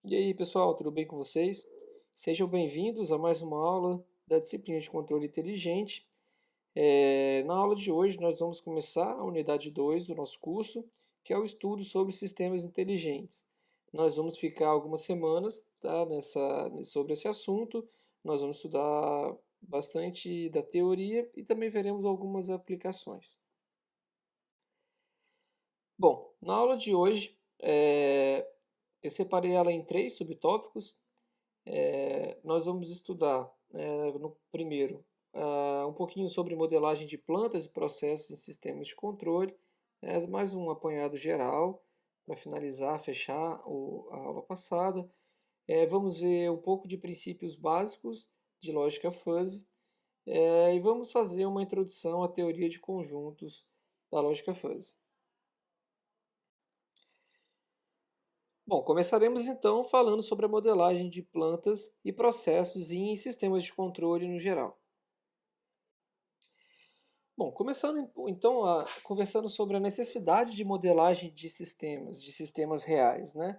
E aí, pessoal, tudo bem com vocês? Sejam bem-vindos a mais uma aula da disciplina de controle inteligente. Na aula de hoje, nós vamos começar a unidade 2 do nosso curso, que é o estudo sobre sistemas inteligentes. Nós vamos ficar algumas semanas, tá, sobre esse assunto. Nós vamos estudar bastante da teoria e também veremos algumas aplicações. Bom, na aula de hoje, eu separei ela em três subtópicos. Nós vamos estudar, no primeiro, um pouquinho sobre modelagem de plantas e processos em sistemas de controle, mais um apanhado geral para finalizar, fechar a aula passada. Vamos ver um pouco de princípios básicos de lógica fuzzy, e vamos fazer uma introdução à teoria de conjuntos da lógica fuzzy. Bom, começaremos então falando sobre a modelagem de plantas e processos em sistemas de controle no geral. Bom, começando então conversando sobre a necessidade de modelagem de sistemas reais, né?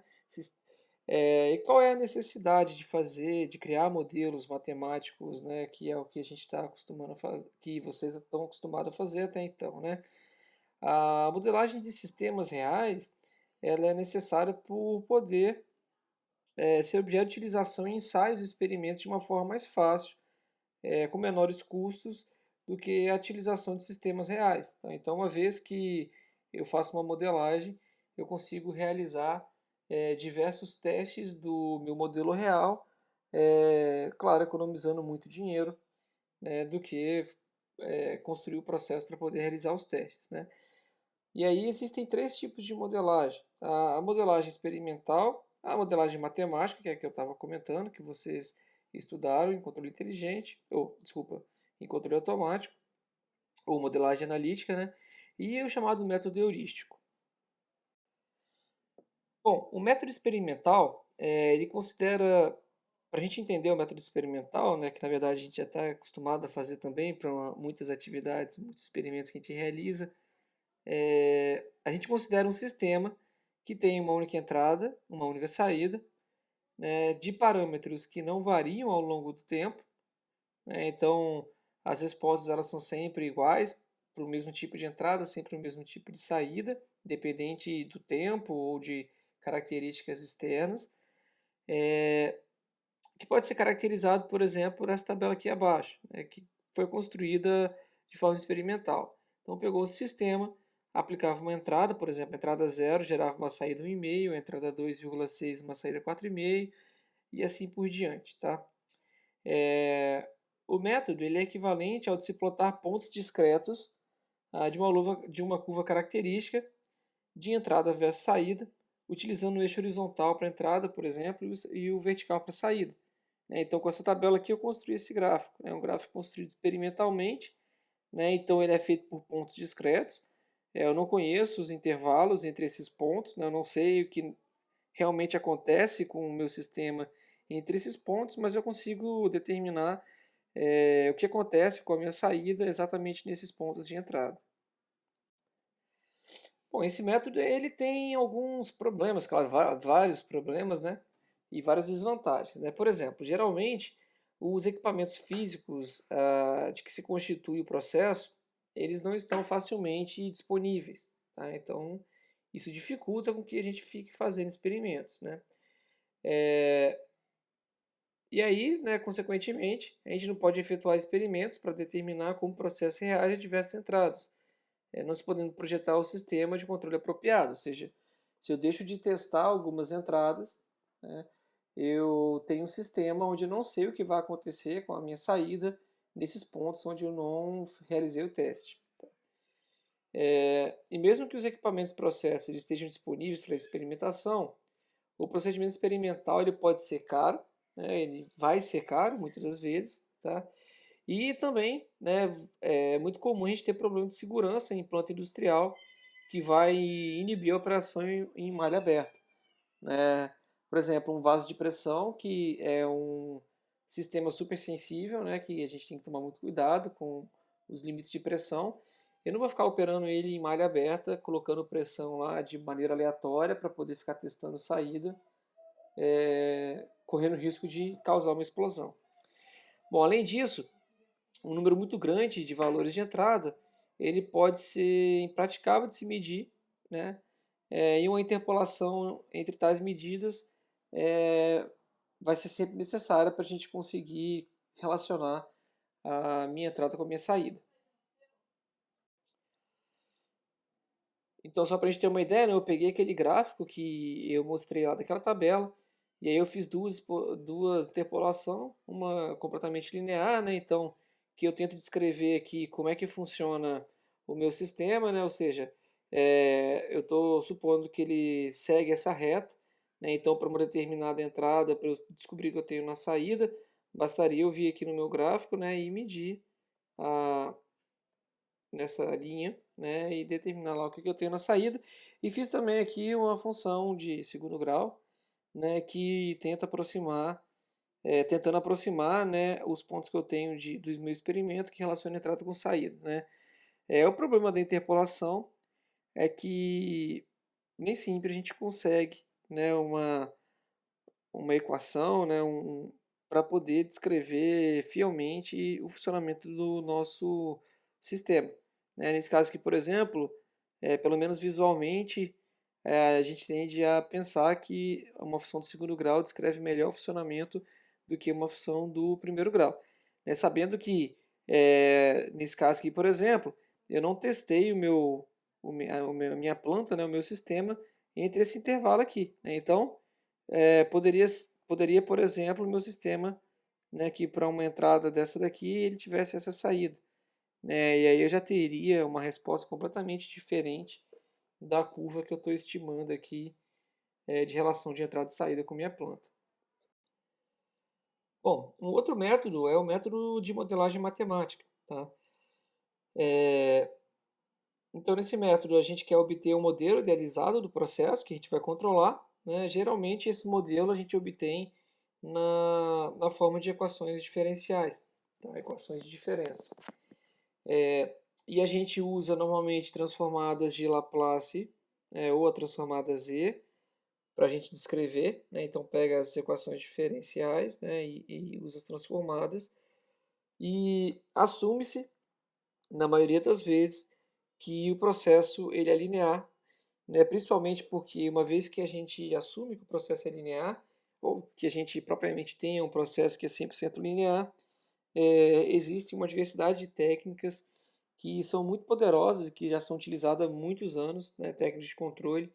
E qual é a necessidade de fazer, de criar modelos matemáticos, né? Que é o que a gente está acostumando a fazer, que vocês estão acostumados a fazer até então, né? A modelagem de sistemas reais, ela é necessária por poder ser objeto de utilização em ensaios e experimentos de uma forma mais fácil, com menores custos do que a utilização de sistemas reais. Tá? Então, uma vez que eu faço uma modelagem, eu consigo realizar diversos testes do meu modelo real, claro, economizando muito dinheiro, né, do que construir o processo para poder realizar os testes. Né? E aí existem três tipos de modelagem. A modelagem experimental, a modelagem matemática, que é a que eu estava comentando, que vocês estudaram em controle inteligente, ou desculpa, em controle automático, ou modelagem analítica, né? E o chamado método heurístico. Bom, o método experimental, ele considera, para a gente entender o método experimental, né, que na verdade a gente já está acostumado a fazer também para muitas atividades, muitos experimentos que a gente realiza, a gente considera um sistema que tem uma única entrada, uma única saída, né, de parâmetros que não variam ao longo do tempo, né, então as respostas elas são sempre iguais para o mesmo tipo de entrada, sempre o mesmo tipo de saída, independente do tempo ou de características externas, que pode ser caracterizado, por exemplo, por essa tabela aqui abaixo, né, que foi construída de forma experimental. Então pegou o sistema, aplicava uma entrada, por exemplo, entrada 0 gerava uma saída 1,5, entrada 2,6 uma saída 4,5 e assim por diante. Tá? O método ele é equivalente ao de se plotar pontos discretos de uma curva característica de entrada versus saída, utilizando o eixo horizontal para entrada, por exemplo, e o vertical para saída. Então, com essa tabela aqui, eu construí esse gráfico. É um gráfico construído experimentalmente, né? Então, ele é feito por pontos discretos. Eu não conheço os intervalos entre esses pontos, né? Eu não sei o que realmente acontece com o meu sistema entre esses pontos, mas eu consigo determinar o que acontece com a minha saída exatamente nesses pontos de entrada. Bom, esse método ele tem alguns problemas, claro, vários problemas, né? E várias desvantagens, né? Por exemplo, geralmente os equipamentos físicos de que se constitui o processo, eles não estão facilmente disponíveis, tá? Então, isso dificulta com que a gente fique fazendo experimentos, né? E aí, né, consequentemente, a gente não pode efetuar experimentos para determinar como o processo reage a diversas entradas, não se podendo projetar o sistema de controle apropriado, ou seja, se eu deixo de testar algumas entradas, né, eu tenho um sistema onde eu não sei o que vai acontecer com a minha saída nesses pontos onde eu não realizei o teste. E mesmo que os equipamentos processos estejam disponíveis para experimentação, o procedimento experimental ele pode ser caro, né, ele vai ser caro muitas das vezes, tá? E também, né, é muito comum a gente ter problema de segurança em planta industrial que vai inibir a operação em malha aberta, né? Por exemplo, um vaso de pressão que é um sistema super sensível, né, que a gente tem que tomar muito cuidado com os limites de pressão. Eu não vou ficar operando ele em malha aberta, colocando pressão lá de maneira aleatória para poder ficar testando saída, correndo risco de causar uma explosão. Bom, além disso, um número muito grande de valores de entrada, ele pode ser impraticável de se medir, né? E uma interpolação entre tais medidas vai ser sempre necessária para a gente conseguir relacionar a minha entrada com a minha saída. Então, só para a gente ter uma ideia, né, eu peguei aquele gráfico que eu mostrei lá daquela tabela, e aí eu fiz duas interpolações, uma completamente linear, né, então, que eu tento descrever aqui como é que funciona o meu sistema, né, ou seja, eu estou supondo que ele segue essa reta, né, então, para uma determinada entrada, para eu descobrir que eu tenho na saída, bastaria eu vir aqui no meu gráfico, né, e medir a, nessa linha, né, e determinar lá o que eu tenho na saída. E fiz também aqui uma função de segundo grau, né, que tenta aproximar, tentando aproximar, né, os pontos que eu tenho do meu experimento que relaciona entrada com saída, né. O problema da interpolação é que nem sempre a gente consegue, né, uma equação, né, para poder descrever fielmente o funcionamento do nosso sistema. Né? Nesse caso aqui, por exemplo, pelo menos visualmente, a gente tende a pensar que uma função do segundo grau descreve melhor o funcionamento do que uma função do primeiro grau. Sabendo que, nesse caso aqui, por exemplo, eu não testei a minha planta, né, o meu sistema, entre esse intervalo aqui. Né? Então, poderia, por exemplo, o meu sistema, né, que para uma entrada dessa daqui ele tivesse essa saída, né, e aí eu já teria uma resposta completamente diferente da curva que eu estou estimando aqui de relação de entrada e saída com minha planta. Bom, um outro método é o método de modelagem matemática. Tá? Então, nesse método, a gente quer obter um modelo idealizado do processo que a gente vai controlar. Né? Geralmente, esse modelo a gente obtém na forma de equações diferenciais, tá? Equações de diferença. E a gente usa normalmente transformadas de Laplace ou a transformada Z para a gente descrever. Né? Então, pega as equações diferenciais, né, e usa as transformadas. E assume-se, na maioria das vezes, que o processo ele é linear, né? Principalmente porque uma vez que a gente assume que o processo é linear, ou que a gente propriamente tenha um processo que é 100% linear, existe uma diversidade de técnicas que são muito poderosas e que já são utilizadas há muitos anos, né? Técnicas de controle,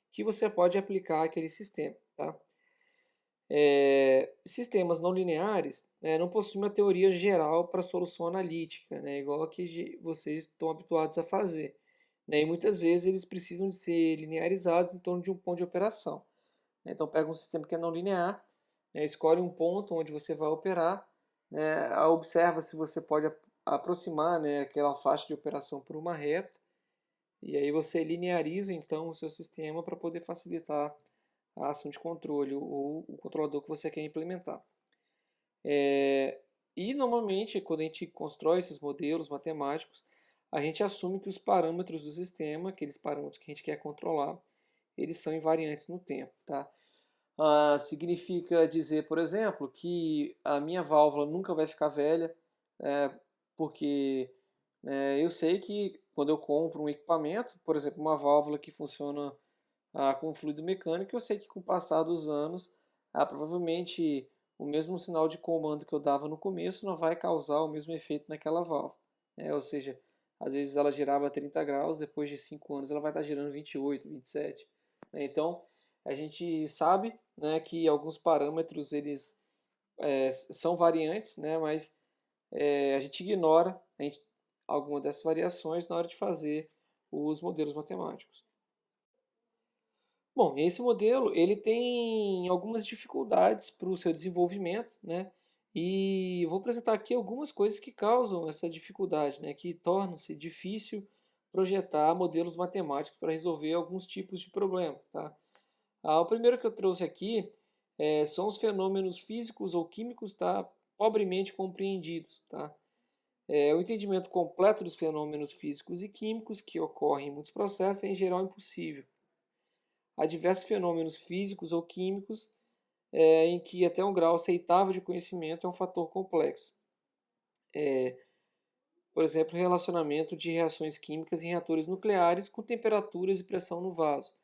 que você pode aplicar àquele sistema. Tá? Sistemas não lineares não possuem uma teoria geral para solução analítica, né? Igual a que vocês estão habituados a fazer. Né? E muitas vezes eles precisam de ser linearizados em torno de um ponto de operação. Né? Então pega um sistema que é não linear, né? Escolhe um ponto onde você vai operar, né? Observa se você pode aproximar, né, aquela faixa de operação por uma reta, e aí você lineariza então o seu sistema para poder facilitar a ação de controle ou o controlador que você quer implementar. E normalmente, quando a gente constrói esses modelos matemáticos, a gente assume que os parâmetros do sistema, aqueles parâmetros que a gente quer controlar, eles são invariantes no tempo. Tá? Significa dizer, por exemplo, que a minha válvula nunca vai ficar velha, porque eu sei que quando eu compro um equipamento, por exemplo, uma válvula que funciona com fluido mecânico, eu sei que com o passar dos anos, provavelmente o mesmo sinal de comando que eu dava no começo não vai causar o mesmo efeito naquela válvula. Ou seja, às vezes ela girava 30 graus, depois de 5 anos ela vai estar girando 28, 27. Então, a gente sabe, né, que alguns parâmetros eles são variantes, né, mas a gente ignora alguma dessas variações na hora de fazer os modelos matemáticos. Bom, esse modelo ele tem algumas dificuldades para o seu desenvolvimento, né? E eu vou apresentar aqui algumas coisas que causam essa dificuldade, né? Que torna-se difícil projetar modelos matemáticos para resolver alguns tipos de problema, tá? O primeiro que eu trouxe aqui são os fenômenos físicos ou químicos, tá? Pobremente compreendidos, tá? O entendimento completo dos fenômenos físicos e químicos que ocorrem em muitos processos é em geral impossível. Há diversos fenômenos físicos ou químicos em que até um grau aceitável de conhecimento é um fator complexo. Por exemplo, relacionamento de reações químicas em reatores nucleares com temperaturas e pressão no vaso,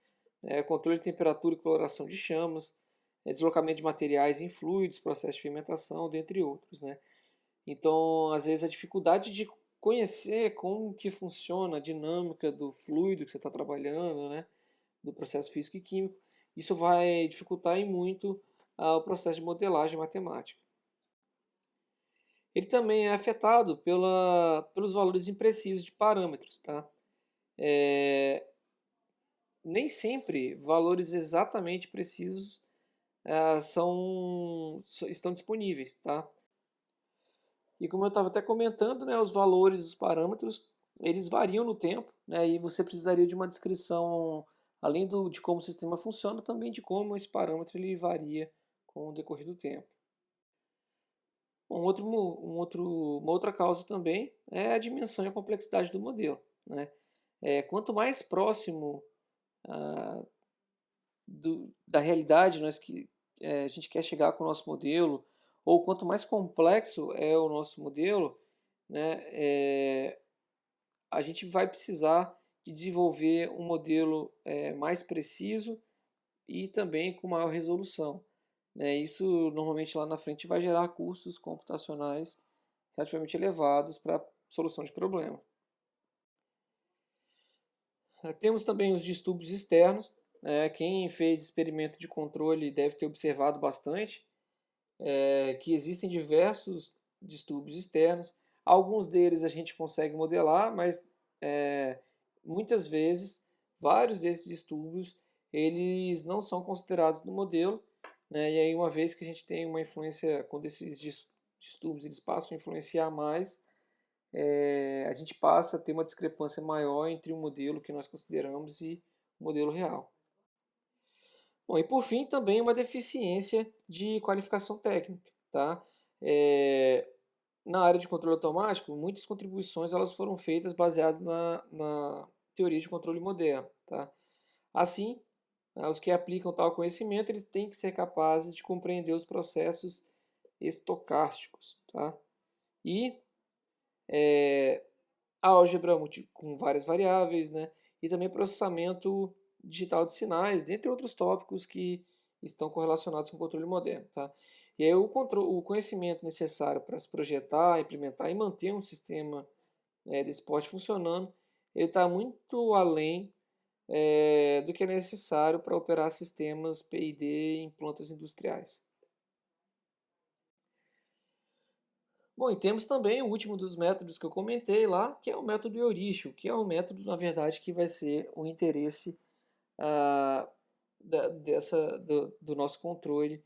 controle de temperatura e coloração de chamas, deslocamento de materiais em fluidos, processo de fermentação, dentre outros, né? Então, às vezes, a dificuldade de conhecer como que funciona a dinâmica do fluido que você está trabalhando, né? Do processo físico e químico, isso vai dificultar e muito o processo de modelagem matemática. Ele também é afetado pelos valores imprecisos de parâmetros, tá? Nem sempre valores exatamente precisos estão disponíveis, tá? E como eu estava até comentando, né, os valores, os parâmetros, eles variam no tempo, né, e você precisaria de uma descrição, além de como o sistema funciona, também de como esse parâmetro ele varia com o decorrer do tempo. Uma outra causa também é a dimensão e a complexidade do modelo, né? Quanto mais próximo ah, da realidade a gente quer chegar com o nosso modelo, ou quanto mais complexo é o nosso modelo, né, a gente vai precisar de desenvolver um modelo mais preciso e também com maior resolução, né? Isso normalmente lá na frente vai gerar custos computacionais relativamente elevados para a solução de problema. Temos também os distúrbios externos. Quem fez experimento de controle deve ter observado bastante que existem diversos distúrbios externos. Alguns deles a gente consegue modelar, mas muitas vezes vários desses distúrbios eles não são considerados no modelo, né? E aí uma vez que a gente tem uma influência, quando esses distúrbios eles passam a influenciar mais, a gente passa a ter uma discrepância maior entre o modelo que nós consideramos e o modelo real. Bom, e por fim também uma deficiência de qualificação técnica, tá? É, Na área de controle automático, muitas contribuições elas foram feitas baseadas na teoria de controle moderno, tá? Assim, os que aplicam tal conhecimento eles têm que ser capazes de compreender os processos estocásticos, tá? E álgebra com várias variáveis, né? E também processamento digital de sinais, dentre outros tópicos que estão correlacionados com o controle moderno, tá? E aí o conhecimento necessário para se projetar, implementar e manter um sistema desse porte funcionando, ele está muito além do que é necessário para operar sistemas PID em plantas industriais. Bom, e temos também o último dos métodos que eu comentei lá, que é o método heurístico, que é um método, na verdade, que vai ser o interesse ah, do nosso controle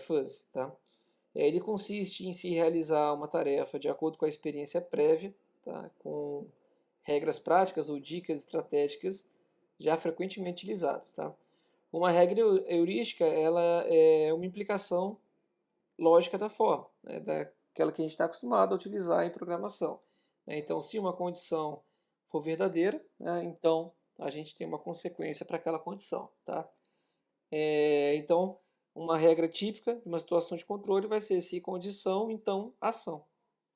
fuzzy. Tá? Ele consiste em se realizar uma tarefa de acordo com a experiência prévia, tá? Com regras práticas ou dicas estratégicas já frequentemente utilizadas. Tá? Uma regra heurística ela é uma implicação lógica da forma, né, daquela que a gente está acostumado a utilizar em programação. Então, se uma condição for verdadeira, então a gente tem uma consequência para aquela condição. Tá? Então, uma regra típica de uma situação de controle vai ser se condição, então ação.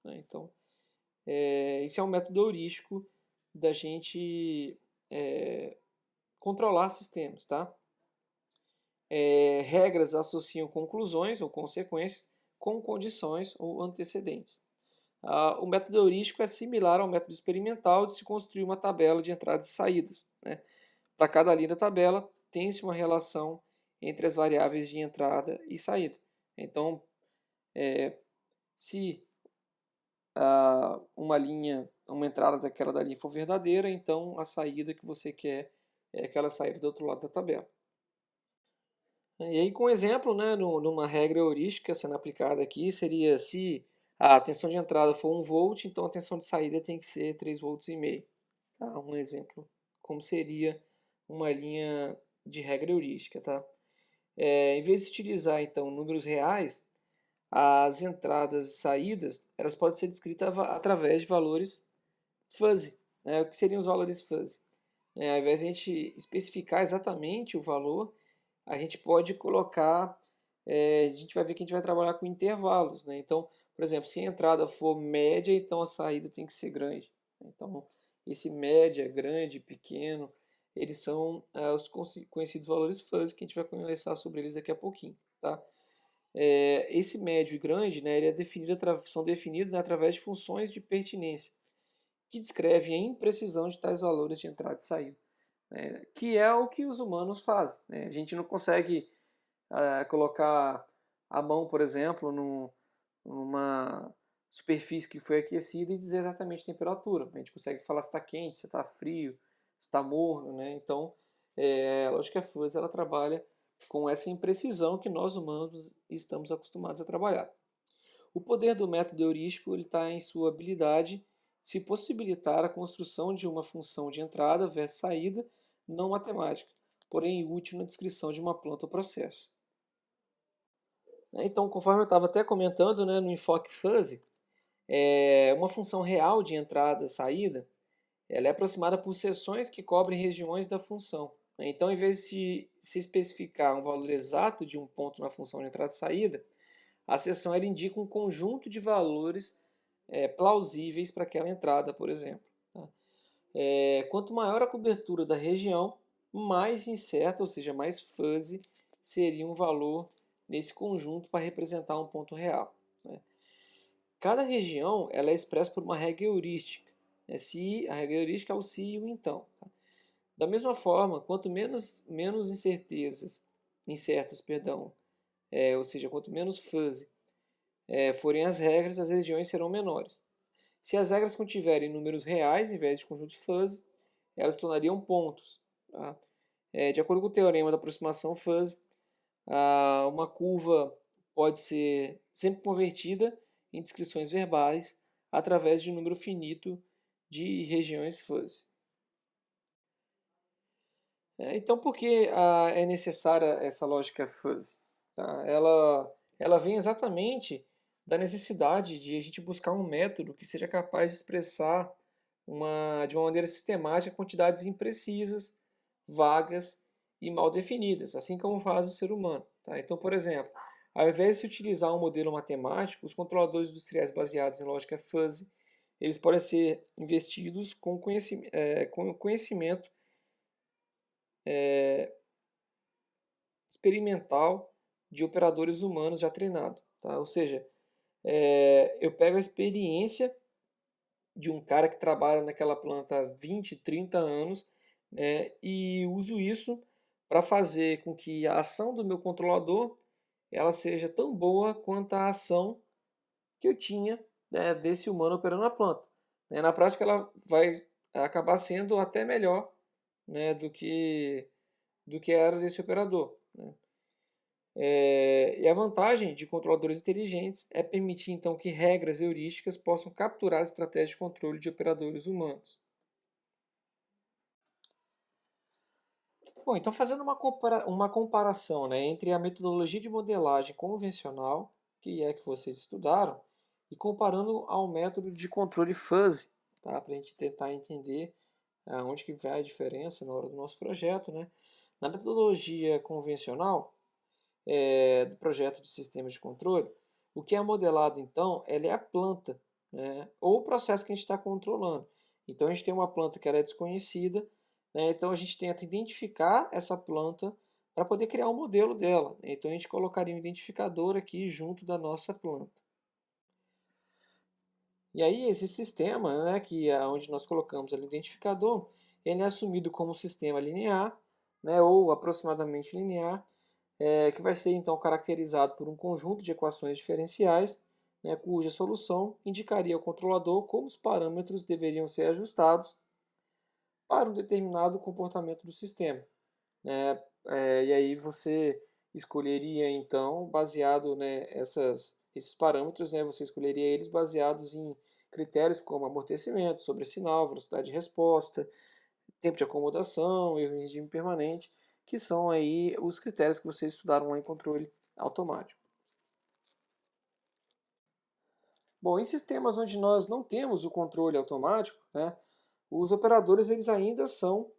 Então, esse é um método heurístico da gente controlar sistemas. Tá? Regras associam conclusões ou consequências com condições ou antecedentes. O método heurístico é similar ao método experimental de se construir uma tabela de entradas e saídas. Né? Para cada linha da tabela, tem-se uma relação entre as variáveis de entrada e saída. Então, se uma entrada daquela da linha for verdadeira, então a saída que você quer é aquela saída do outro lado da tabela. E aí, com um exemplo, né, numa regra heurística sendo aplicada aqui, seria se a tensão de entrada for 1 volt, então a tensão de saída tem que ser 3,5 volts. Tá? Um exemplo, como seria uma linha de regra heurística. Tá? Em vez de utilizar, então, números reais, as entradas e saídas elas podem ser descritas através de valores fuzzy. Né? O que seriam os valores fuzzy? Ao invés de a gente especificar exatamente o valor, a gente pode colocar a gente vai ver que a gente vai trabalhar com intervalos, né? Então, por exemplo, se a entrada for média, então a saída tem que ser grande. Então, esse média, grande, pequeno, eles são os conhecidos valores fuzzy, que a gente vai conversar sobre eles daqui a pouquinho, tá? Esse médio e grande, né, ele é definido, são definidos, né, através de funções de pertinência, que descrevem a imprecisão de tais valores de entrada e saída, né, que é o que os humanos fazem, né? A gente não consegue colocar a mão, por exemplo, numa superfície que foi aquecida e dizer exatamente a temperatura. A gente consegue falar se está quente, se está frio, se está morno, né? Então, a lógica fuzzy ela trabalha com essa imprecisão que nós humanos estamos acostumados a trabalhar. O poder do método heurístico está em sua habilidade de possibilitar a construção de uma função de entrada versus saída não matemática, porém útil na descrição de uma planta ou processo. Então, conforme eu estava até comentando, né, no enfoque fuzzy, uma função real de entrada e saída, ela é aproximada por seções que cobrem regiões da função. Então, em vez de se especificar um valor exato de um ponto na função de entrada e saída, a seção ela indica um conjunto de valores plausíveis para aquela entrada, por exemplo. Tá? Quanto maior a cobertura da região, mais incerta, ou seja, mais fuzzy, seria um valor nesse conjunto para representar um ponto real. Né? Cada região ela é expressa por uma regra heurística. Né? Se a regra heurística é o se e o então. Tá? Da mesma forma, quanto menos incertas, perdão, ou seja, quanto menos fuzzy forem as regras, as regiões serão menores. Se as regras contiverem números reais em vez de conjuntos fuzzy, elas tornariam pontos. Tá? De acordo com o teorema da aproximação fuzzy, uma curva pode ser sempre convertida em descrições verbais através de um número finito de regiões fuzzy. Então, por que é necessária essa lógica fuzzy? Tá? Ela vem exatamente da necessidade de a gente buscar um método que seja capaz de expressar de uma maneira sistemática quantidades imprecisas, vagas e mal definidas, assim como faz o ser humano. Tá? Então, por exemplo, ao invés de se utilizar um modelo matemático, os controladores industriais baseados em lógica fuzzy, eles podem ser investidos com conhecimento experimental de operadores humanos já treinado. Tá? Ou seja, eu pego a experiência de um cara que trabalha naquela planta há 20, 30 anos, né, e uso isso para fazer com que a ação do meu controlador ela seja tão boa quanto a ação que eu tinha, né, desse humano operando a planta. Na prática, ela vai acabar sendo até melhor, né, do que era desse operador. Né? E a vantagem de controladores inteligentes é permitir então que regras heurísticas possam capturar estratégias de controle de operadores humanos. Bom, então fazendo uma comparação, né, entre a metodologia de modelagem convencional, que é que vocês estudaram, e comparando ao método de controle fuzzy, tá, para a gente tentar entender onde que vai a diferença na hora do nosso projeto. Né? Na metodologia convencional, do projeto de sistemas de controle, o que é modelado então ela é a planta, né, ou o processo que a gente está controlando. Então a gente tem uma planta que ela é desconhecida, né, então a gente tenta identificar essa planta para poder criar um modelo dela. Então a gente colocaria um identificador aqui junto da nossa planta. E aí esse sistema, né, que é onde nós colocamos ali o identificador, ele é assumido como um sistema linear, né, ou aproximadamente linear, que vai ser então caracterizado por um conjunto de equações diferenciais, né, cuja solução indicaria ao controlador como os parâmetros deveriam ser ajustados para um determinado comportamento do sistema. Né? E aí você escolheria então, baseado, né, esses parâmetros, né, você escolheria eles baseados em critérios como amortecimento, sobressinal, velocidade de resposta, tempo de acomodação, erro em regime permanente, que são aí os critérios que vocês estudaram lá em controle automático. Bom, em sistemas onde nós não temos o controle automático, né, os operadores eles ainda são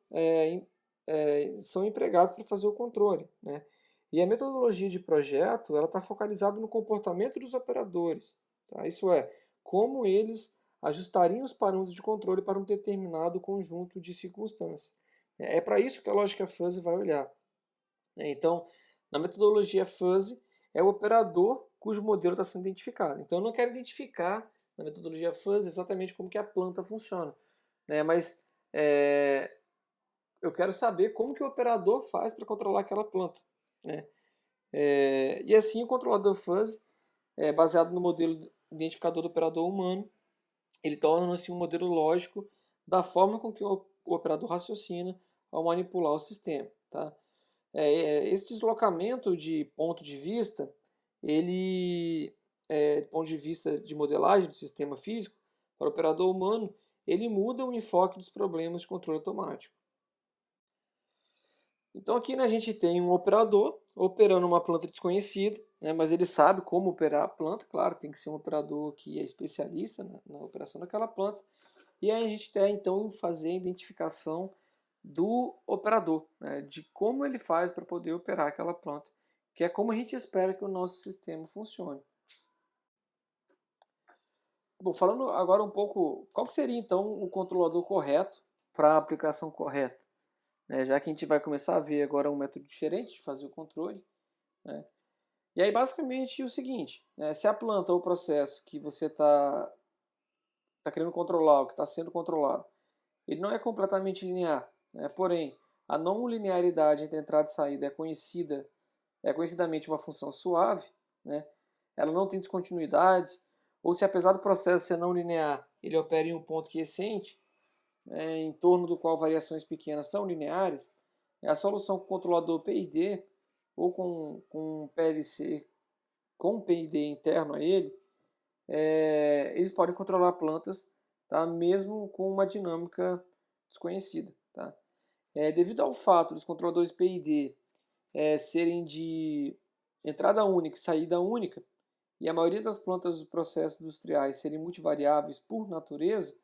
empregados para fazer o controle. Né? E a metodologia de projeto, ela está focalizada no comportamento dos operadores, tá? Isso é, como eles ajustariam os parâmetros de controle para um determinado conjunto de circunstâncias. É para isso que a lógica fuzzy vai olhar. Então, na metodologia fuzzy, é o operador cujo modelo está sendo identificado. Então, eu não quero identificar na metodologia fuzzy exatamente como que a planta funciona, né? Mas eu quero saber como que o operador faz para controlar aquela planta, né? E assim, o controlador fuzzy, baseado no modelo identificador do operador humano, ele torna-se um modelo lógico da forma com que o operador raciocina ao manipular o sistema, tá? Esse deslocamento de ponto de vista, ele, do ponto de vista de modelagem do sistema físico, para o operador humano, ele muda o enfoque dos problemas de controle automático. Então aqui, né, a gente tem um operador operando uma planta desconhecida, né, mas ele sabe como operar a planta, claro, tem que ser um operador que é especialista na operação daquela planta. E aí a gente tem então fazer a identificação do operador, né, de como ele faz para poder operar aquela planta, que é como a gente espera que o nosso sistema funcione. Bom, falando agora um pouco, qual que seria então o controlador correto para a aplicação correta? Já que a gente vai começar a ver agora um método diferente de fazer o controle, né? E aí basicamente é o seguinte, né, se a planta ou o processo que você está querendo controlar, o que está sendo controlado, ele não é completamente linear, né? Porém, a não linearidade entre entrada e saída é conhecidamente uma função suave, né? Ela não tem descontinuidades, ou se apesar do processo ser não linear, ele opera em um ponto quiescente, né, em torno do qual variações pequenas são lineares, a solução com o controlador PID ou com PLC com um PID interno a ele, eles podem controlar plantas, tá, mesmo com uma dinâmica desconhecida. Tá? Devido ao fato dos controladores PID serem de entrada única e saída única, e a maioria das plantas dos processos industriais serem multivariáveis por natureza,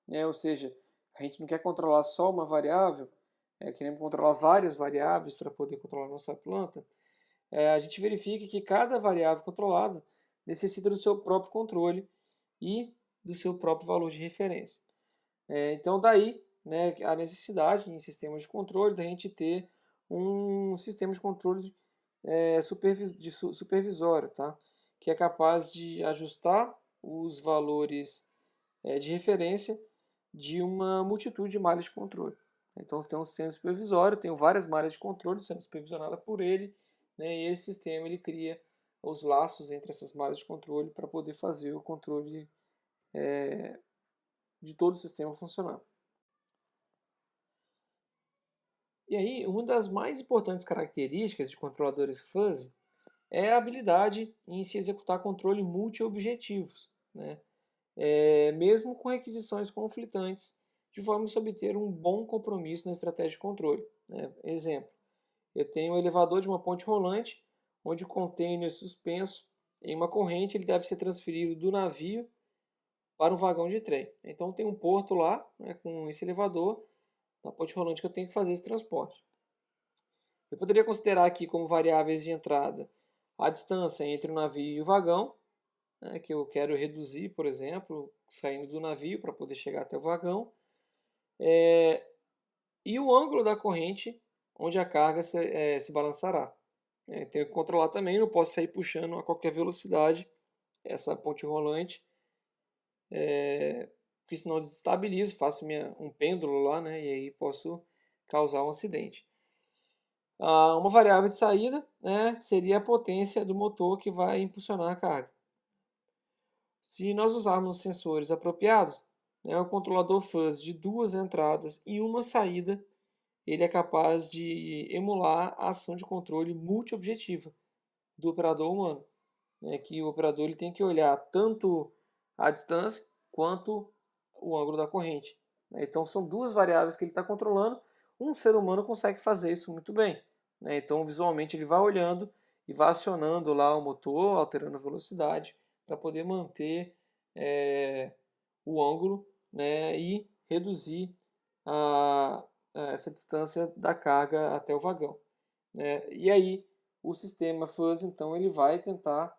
né, ou seja, a gente não quer controlar só uma variável, queremos controlar várias variáveis para poder controlar a nossa planta, a gente verifica que cada variável controlada necessita do seu próprio controle e do seu próprio valor de referência. Então, daí, né, a necessidade em sistemas de controle da gente ter um sistema de controle supervisório, tá? Que é capaz de ajustar os valores de referência de uma multitude de malhas de controle. Então, tem um sistema supervisório, tem várias malhas de controle sendo supervisionadas por ele, né, e esse sistema ele cria os laços entre essas malhas de controle para poder fazer o controle de todo o sistema funcionar. E aí, uma das mais importantes características de controladores fuzzy é a habilidade em se executar controle multi-objetivos, né? Mesmo com requisições conflitantes, de forma a se obter um bom compromisso na estratégia de controle. Né? Exemplo, eu tenho um elevador de uma ponte rolante, onde o container suspenso em uma corrente ele deve ser transferido do navio para um vagão de trem. Então tem um porto lá, né, com esse elevador, na ponte rolante que eu tenho que fazer esse transporte. Eu poderia considerar aqui como variáveis de entrada a distância entre o navio e o vagão, né, que eu quero reduzir, por exemplo, saindo do navio para poder chegar até o vagão, e o ângulo da corrente onde a carga se balançará. Tenho que controlar também, não posso sair puxando a qualquer velocidade essa ponte rolante, porque senão eu desestabilizo, faço um pêndulo lá, né, e aí posso causar um acidente. Uma variável de saída, né, seria a potência do motor que vai impulsionar a carga. Se nós usarmos sensores apropriados, né, o controlador fuzz de duas entradas e uma saída, ele é capaz de emular a ação de controle multiobjetiva do operador humano, né, que o operador ele tem que olhar tanto a distância quanto o ângulo da corrente. Então são duas variáveis que ele está controlando. Um ser humano consegue fazer isso muito bem. Então visualmente ele vai olhando e vai acionando lá o motor, alterando a velocidade para poder manter o ângulo, né, e reduzir essa distância da carga até o vagão. E aí o sistema fuzzy, então, ele vai tentar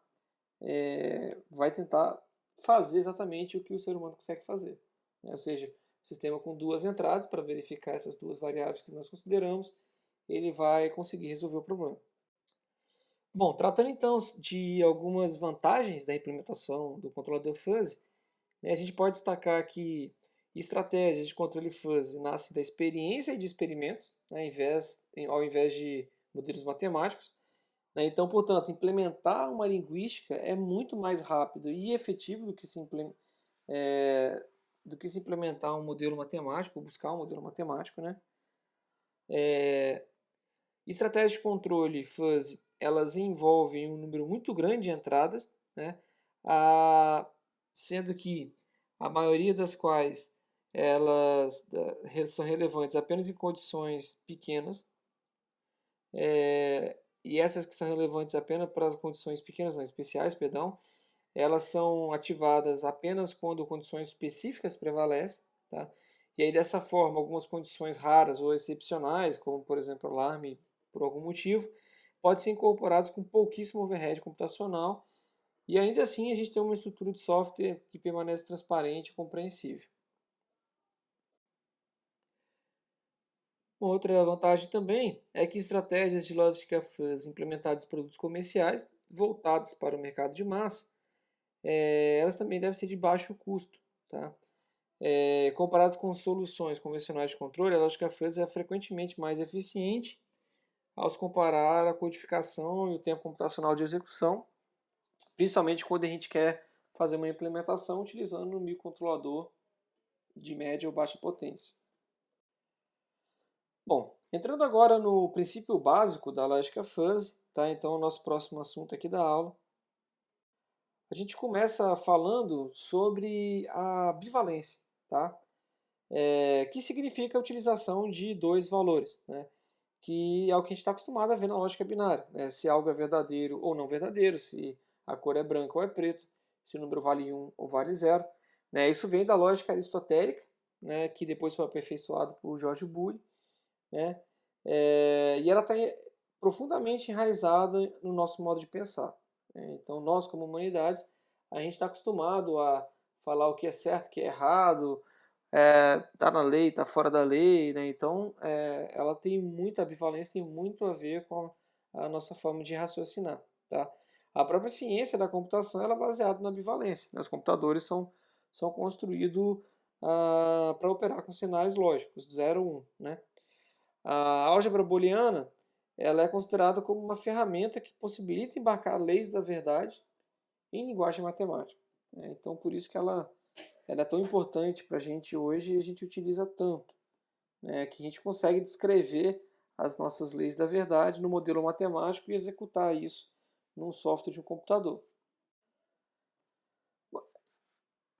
fazer exatamente o que o ser humano consegue fazer, né? Ou seja, o sistema com duas entradas para verificar essas duas variáveis que nós consideramos, ele vai conseguir resolver o problema. Bom, tratando então de algumas vantagens da implementação do controlador fuzzy, né, a gente pode destacar que estratégias de controle fuzzy nascem da experiência e de experimentos, né, ao invés de modelos matemáticos, né? Então, portanto, implementar uma linguística é muito mais rápido e efetivo do que se implementar um modelo matemático, buscar um modelo matemático, né? Estratégias de controle fuzzy, elas envolvem um número muito grande de entradas, né? Sendo que a maioria das quais elas são relevantes apenas em condições pequenas, e essas que são relevantes apenas para as condições pequenas, não, especiais, perdão, elas são ativadas apenas quando condições específicas prevalecem, tá? E aí dessa forma, algumas condições raras ou excepcionais, como por exemplo alarme por algum motivo, podem ser incorporados com pouquíssimo overhead computacional e ainda assim a gente tem uma estrutura de software que permanece transparente e compreensível. Uma outra vantagem também é que estratégias de lógica fuzzy implementadas em produtos comerciais voltados para o mercado de massa, elas também devem ser de baixo custo, tá? Comparadas com soluções convencionais de controle, a lógica fuzzy é frequentemente mais eficiente ao se comparar a codificação e o tempo computacional de execução, principalmente quando a gente quer fazer uma implementação utilizando um microcontrolador de média ou baixa potência. Bom, entrando agora no princípio básico da lógica fuzzy, tá? Então, o nosso próximo assunto aqui da aula. A gente começa falando sobre a bivalência, tá? Que significa a utilização de dois valores, né? Que é o que a gente está acostumado a ver na lógica binária, né? Se algo é verdadeiro ou não verdadeiro, se a cor é branca ou é preto, se o número vale 1 ou vale 0. Né? Isso vem da lógica aristotélica, né? Que depois foi aperfeiçoado por George Boole, né? E ela está profundamente enraizada no nosso modo de pensar, né? Então, nós, como humanidades, a gente está acostumado a falar o que é certo, o que é errado, tá na lei, tá fora da lei, né? Então, ela tem muita ambivalência, tem muito a ver com a nossa forma de raciocinar, tá? A própria ciência da computação ela é baseada na ambivalência, né? Os computadores são construídos para operar com sinais lógicos, 0 1, né? A álgebra booleana ela é considerada como uma ferramenta que possibilita embarcar leis da verdade em linguagem matemática, né? Então, por isso que ela é tão importante para a gente hoje e a gente utiliza tanto, né? Que a gente consegue descrever as nossas leis da verdade no modelo matemático e executar isso num software de um computador.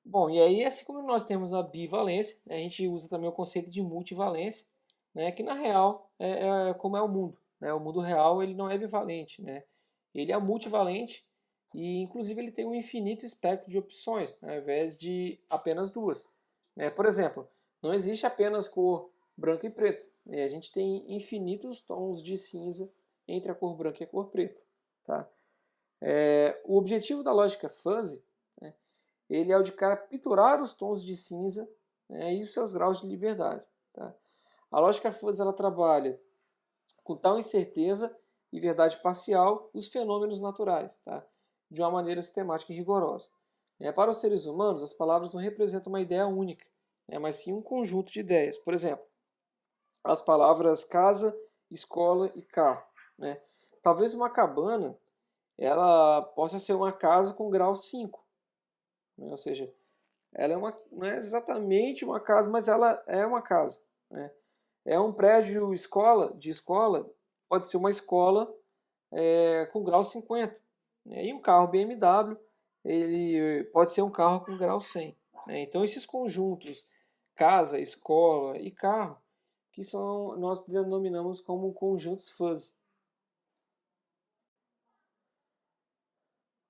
Bom, e aí, assim como nós temos a bivalência, né, a gente usa também o conceito de multivalência, né, que na real é como é o mundo, né? O mundo real ele não é bivalente, né? Ele é multivalente e, inclusive, ele tem um infinito espectro de opções, né, ao invés de apenas duas, né? Por exemplo, não existe apenas cor branca e preta, né? A gente tem infinitos tons de cinza entre a cor branca e a cor preta, tá? O objetivo da lógica fuzzy, né, ele é o de capturar os tons de cinza, né, e os seus graus de liberdade, tá? A lógica fuzzy ela trabalha com tal incerteza e verdade parcial os fenômenos naturais, tá? De uma maneira sistemática e rigorosa. Para os seres humanos, as palavras não representam uma ideia única, né, mas sim um conjunto de ideias. Por exemplo, as palavras casa, escola e carro, né? Talvez uma cabana ela possa ser uma casa com grau 5, né? Ou seja, ela não é exatamente uma casa, mas ela é uma casa, né? É um prédio de escola, pode ser uma escola com grau 50, né? E um carro BMW, ele pode ser um carro com grau 100, né? Então esses conjuntos, casa, escola e carro, nós denominamos como conjuntos fuzzy.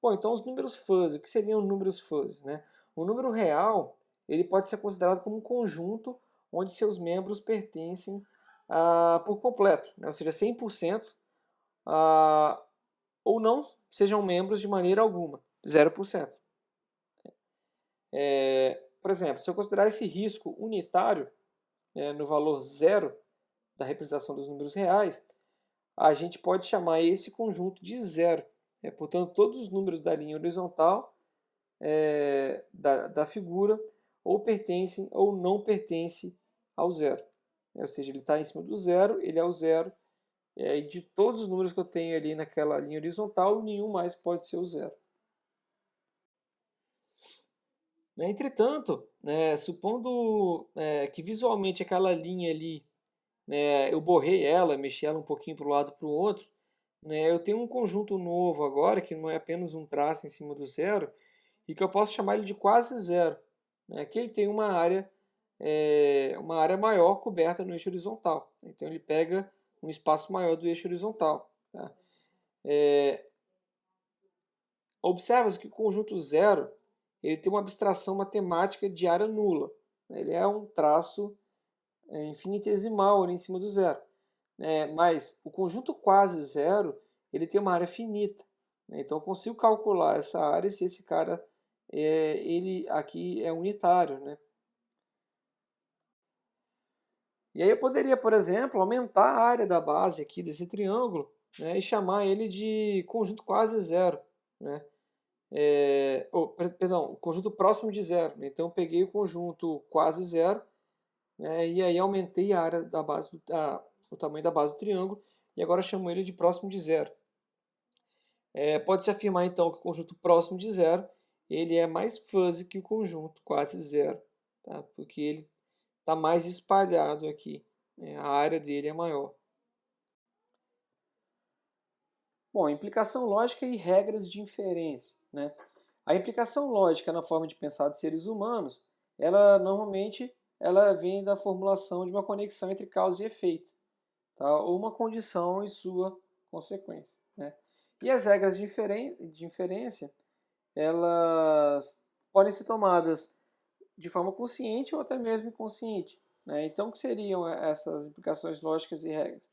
Bom, então os números fuzzy, o que seriam números fuzzy, né? O número real, ele pode ser considerado como um conjunto onde seus membros pertencem por completo, né? Ou seja, 100% ou não sejam membros de maneira alguma, 0%. Por exemplo, se eu considerar esse risco unitário, no valor zero da representação dos números reais, a gente pode chamar esse conjunto de zero. Portanto, todos os números da linha horizontal da figura ou pertencem ou não pertencem ao zero. Ou seja, ele está em cima do zero, ele é o zero, e de todos os números que eu tenho ali naquela linha horizontal, nenhum mais pode ser o zero. Entretanto, supondo que visualmente aquela linha ali, eu borrei ela, mexi ela um pouquinho para um lado e para o outro, eu tenho um conjunto novo agora, que não é apenas um traço em cima do zero, e que eu posso chamar ele de quase zero, que ele tem uma área maior coberta no eixo horizontal. Então ele pega um espaço maior do eixo horizontal. Tá? Observa que o conjunto zero ele tem uma abstração matemática de área nula. Ele é um traço infinitesimal ali em cima do zero. Mas o conjunto quase zero ele tem uma área finita. Então eu consigo calcular essa área se esse cara ele aqui é unitário. E aí eu poderia, por exemplo, aumentar a área da base aqui desse triângulo, e chamar ele de conjunto quase zero. Perdão, o conjunto próximo de zero. Então eu peguei o conjunto quase zero, e aí aumentei a área da base, o tamanho da base do triângulo, e agora chamo ele de próximo de zero. Pode-se afirmar então que o conjunto próximo de zero ele é mais fuzzy que o conjunto quase zero, tá? Porque ele está mais espalhado aqui, a área dele é maior. Bom, implicação lógica e regras de inferência. A implicação lógica na forma de pensar de seres humanos, ela normalmente ela vem da formulação de uma conexão entre causa e efeito, tá? Ou uma condição e sua consequência. E as regras de inferência, elas podem ser tomadas de forma consciente ou até mesmo inconsciente. Então, o que seriam essas implicações lógicas e regras?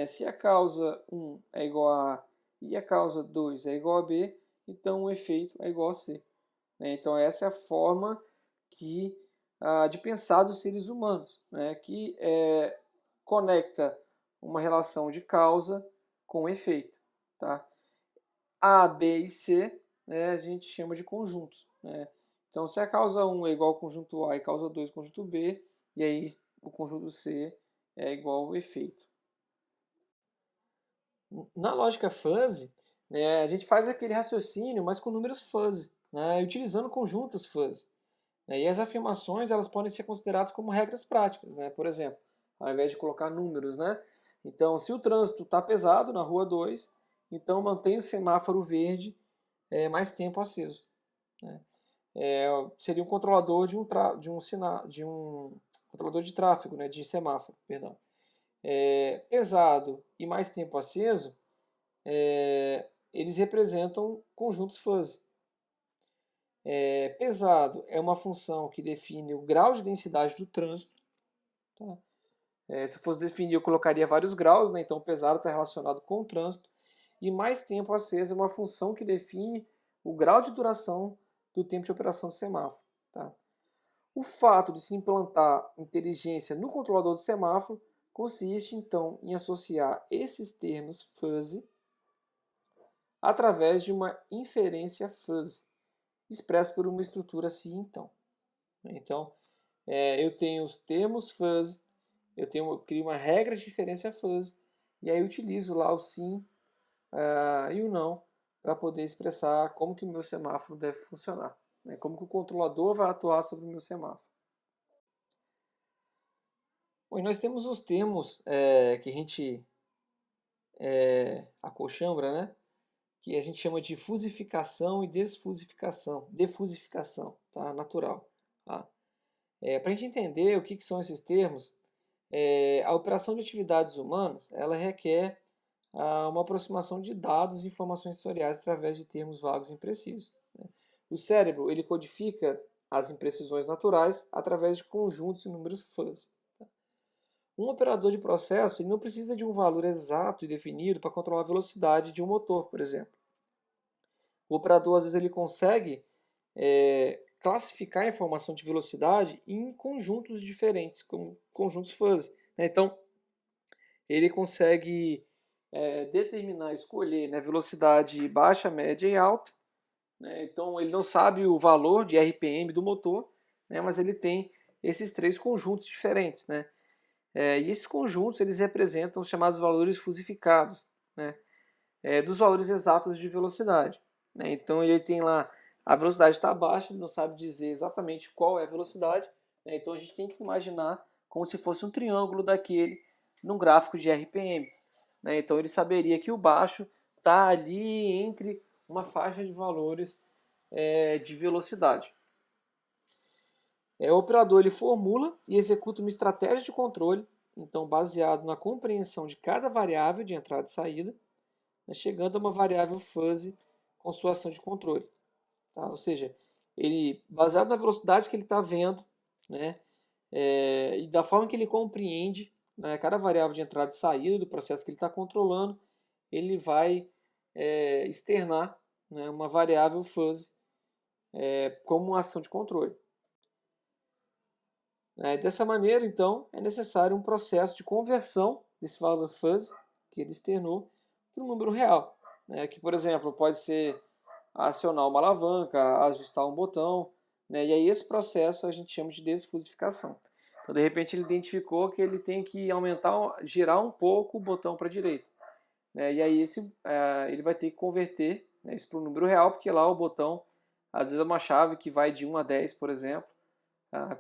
Se a causa 1 é igual a e a causa 2 é igual a B, então o efeito é igual a C. Então, essa é a forma de pensar dos seres humanos, que conecta uma relação de causa com efeito. Tá? A, B e C a gente chama de conjuntos. Então, se a causa 1 é igual ao conjunto A e causa 2 ao conjunto B, e aí o conjunto C é igual ao efeito. Na lógica fuzzy, a gente faz aquele raciocínio, mas com números fuzzy, utilizando conjuntos fuzzy. E as afirmações elas podem ser consideradas como regras práticas. Por exemplo, ao invés de colocar números, então, se o trânsito está pesado na rua 2, então mantém o semáforo verde mais tempo aceso. Seria um controlador de um controlador de tráfego, de semáforo, perdão. Pesado e mais tempo aceso, eles representam conjuntos fuzzy. Pesado é uma função que define o grau de densidade do trânsito. Tá? Se eu fosse definir, eu colocaria vários graus, então pesado está relacionado com o trânsito. E mais tempo aceso é uma função que define o grau de duração do tempo de operação do semáforo. Tá? O fato de se implantar inteligência no controlador do semáforo consiste, então, em associar esses termos fuzzy através de uma inferência fuzzy, expressa por uma estrutura assim, então. Então, eu tenho os termos fuzzy, eu crio uma regra de inferência fuzzy, e aí eu utilizo lá o sim e o não para poder expressar como que o meu semáforo deve funcionar, como que o controlador vai atuar sobre o meu semáforo. Bom, e nós temos os termos que a gente acolchambra, que a gente chama de fusificação e defusificação, tá? Natural. Tá? Para a gente entender o que são esses termos, a operação de atividades humanas ela requer uma aproximação de dados e informações sensoriais através de termos vagos e imprecisos. O cérebro ele codifica as imprecisões naturais através de conjuntos e números fuzzy. Um operador de processo ele não precisa de um valor exato e definido para controlar a velocidade de um motor, por exemplo. O operador, às vezes, ele consegue classificar a informação de velocidade em conjuntos diferentes, como conjuntos fuzzy, né? Então, ele consegue determinar, escolher, né, velocidade baixa, média e alta, né? Então, ele não sabe o valor de RPM do motor, né, mas ele tem esses três conjuntos diferentes, né? E esses conjuntos eles representam os chamados valores fusificados, né? Dos valores exatos de velocidade, né? Então ele tem lá, a velocidade está baixa, ele não sabe dizer exatamente qual é a velocidade, né? Então a gente tem que imaginar como se fosse um triângulo daquele num gráfico de RPM, né? Então ele saberia que o baixo está ali entre uma faixa de valores de velocidade. O operador ele formula e executa uma estratégia de controle, então baseado na compreensão de cada variável de entrada e saída, né, chegando a uma variável fuzzy com sua ação de controle. Tá? Ou seja, ele baseado na velocidade que ele está vendo, né, e da forma que ele compreende, né, cada variável de entrada e saída do processo que ele está controlando, ele vai externar, né, uma variável fuzzy como uma ação de controle. Dessa maneira, então, é necessário um processo de conversão desse valor fuzzy que ele externou para um número real, né, que, por exemplo, pode ser acionar uma alavanca, ajustar um botão, né, e aí esse processo a gente chama de desfusificação. Então, de repente, ele identificou que ele tem que aumentar, girar um pouco o botão para a direita, né, e aí ele vai ter que converter, né, isso para um número real, porque lá o botão, às vezes é uma chave que vai de 1 a 10, por exemplo,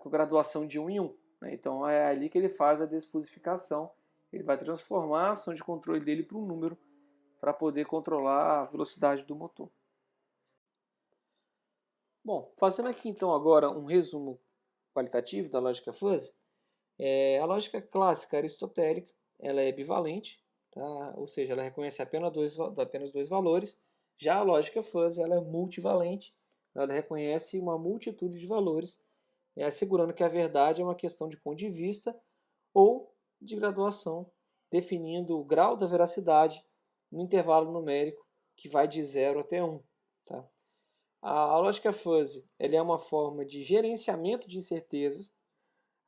com graduação de 1 em 1. Né? Então é ali que ele faz a desfusificação. Ele vai transformar a ação de controle dele para um número para poder controlar a velocidade do motor. Bom, fazendo aqui então agora um resumo qualitativo da lógica fuzzy, a lógica clássica aristotélica ela é bivalente, tá? Ou seja, ela reconhece apenas dois valores. Já a lógica fuzzy ela é multivalente, ela reconhece uma multitude de valores, assegurando que a verdade é uma questão de ponto de vista ou de graduação, definindo o grau da veracidade no intervalo numérico que vai de 0 até 1. Tá? A lógica fuzzy ela é uma forma de gerenciamento de incertezas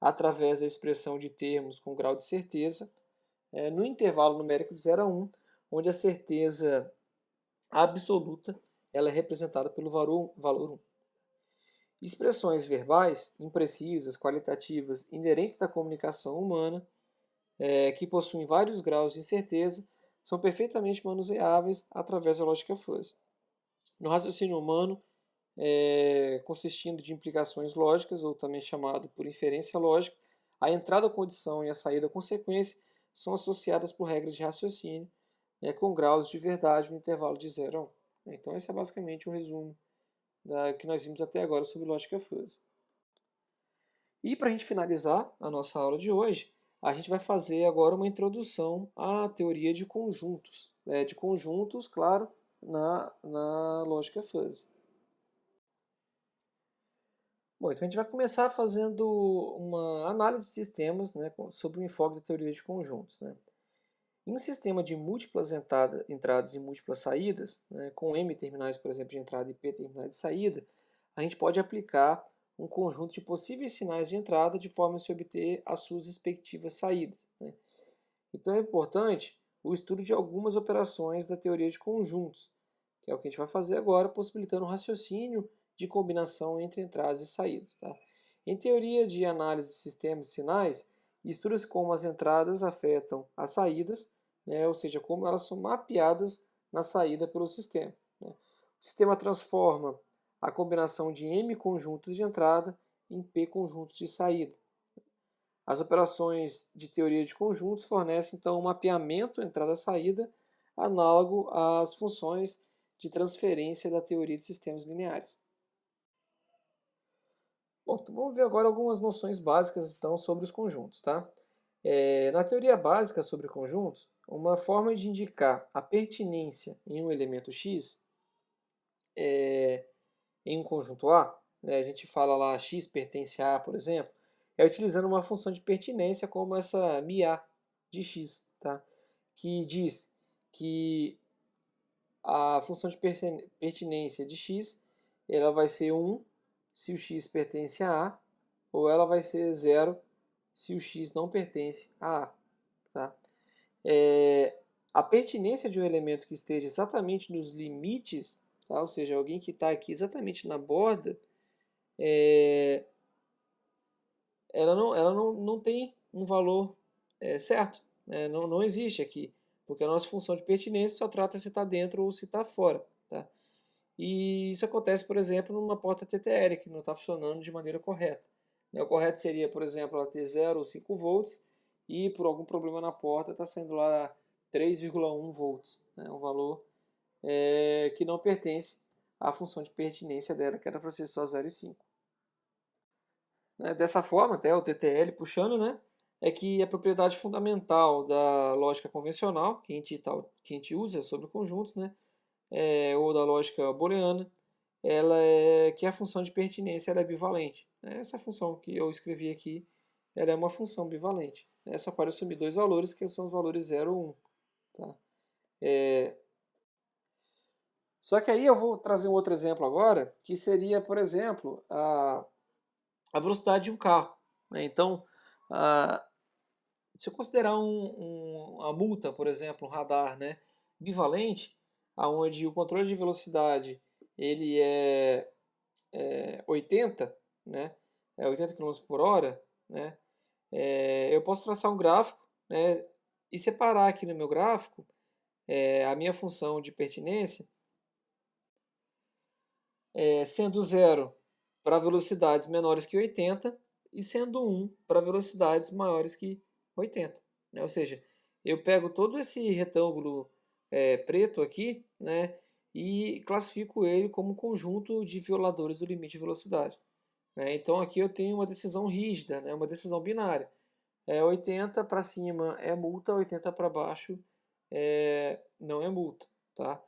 através da expressão de termos com grau de certeza no intervalo numérico de 0 a 1, onde a certeza absoluta ela é representada pelo valor 1. Expressões verbais, imprecisas, qualitativas, inerentes da comunicação humana, que possuem vários graus de incerteza, são perfeitamente manuseáveis através da lógica fuzzy. No raciocínio humano, consistindo de implicações lógicas, ou também chamado por inferência lógica, a entrada condição e a saída consequência são associadas por regras de raciocínio, com graus de verdade no intervalo de 0 a 1. Então esse é basicamente um resumo que nós vimos até agora sobre lógica fuzzy. E para a gente finalizar a nossa aula de hoje, a gente vai fazer agora uma introdução à teoria de conjuntos. De conjuntos, claro, na lógica fuzzy. Bom, então a gente vai começar fazendo uma análise de sistemas, né, sobre o enfoque da teoria de conjuntos. Né. Em um sistema de múltiplas entradas e múltiplas saídas, né, com M terminais, por exemplo, de entrada e P terminais de saída, a gente pode aplicar um conjunto de possíveis sinais de entrada de forma a se obter as suas respectivas saídas. Né. Então é importante o estudo de algumas operações da teoria de conjuntos, que é o que a gente vai fazer agora, possibilitando um raciocínio de combinação entre entradas e saídas. Tá? Em teoria de análise de sistemas e sinais, estuda-se como as entradas afetam as saídas, né, ou seja, como elas são mapeadas na saída pelo sistema. Né? O sistema transforma a combinação de M conjuntos de entrada em P conjuntos de saída. As operações de teoria de conjuntos fornecem então um mapeamento entrada-saída análogo às funções de transferência da teoria de sistemas lineares. Bom, então vamos ver agora algumas noções básicas então, sobre os conjuntos. Tá? Na teoria básica sobre conjuntos, uma forma de indicar a pertinência em um elemento X em um conjunto A, né, a gente fala lá X pertence a A, por exemplo, é utilizando uma função de pertinência como essa MIA de x, tá? Que diz que a função de pertinência de x ela vai ser 1 se o x pertence a A, ou ela vai ser 0 se o x não pertence a A. Tá? A pertinência de um elemento que esteja exatamente nos limites, tá? Ou seja, alguém que está aqui exatamente na borda, ela não tem um valor certo, né? Não existe aqui, porque a nossa função de pertinência só trata se está dentro ou se está fora. Tá? E isso acontece, por exemplo, numa porta TTL, que não está funcionando de maneira correta. O correto seria, por exemplo, ela ter 0 ou 5 volts e por algum problema na porta está saindo lá 3,1 volts. Um valor que não pertence à função de pertinência dela, que era para ser só 0 e 5. Dessa forma, até o TTL puxando, né, é que a propriedade fundamental da lógica convencional, que a gente usa sobre conjuntos, né, ou da lógica booleana, ela é que a função de pertinência ela é bivalente. Essa função que eu escrevi aqui, ela é uma função bivalente. Só pode assumir dois valores, que são os valores 0 ou 1. Tá? Só que aí eu vou trazer um outro exemplo agora, que seria, por exemplo, a velocidade de um carro. Então, se eu considerar a multa, por exemplo, um radar, né, bivalente, onde o controle de velocidade ele é 80, né, 80 km por hora, né, eu posso traçar um gráfico, né, e separar aqui no meu gráfico a minha função de pertinência sendo 0 para velocidades menores que 80 e sendo 1 para velocidades maiores que 80. Né? Ou seja, eu pego todo esse retângulo preto aqui, né, e classifico ele como um conjunto de violadores do limite de velocidade. Então aqui eu tenho uma decisão rígida, né, uma decisão binária. 80 para cima é multa, 80 para baixo não é multa. Tá?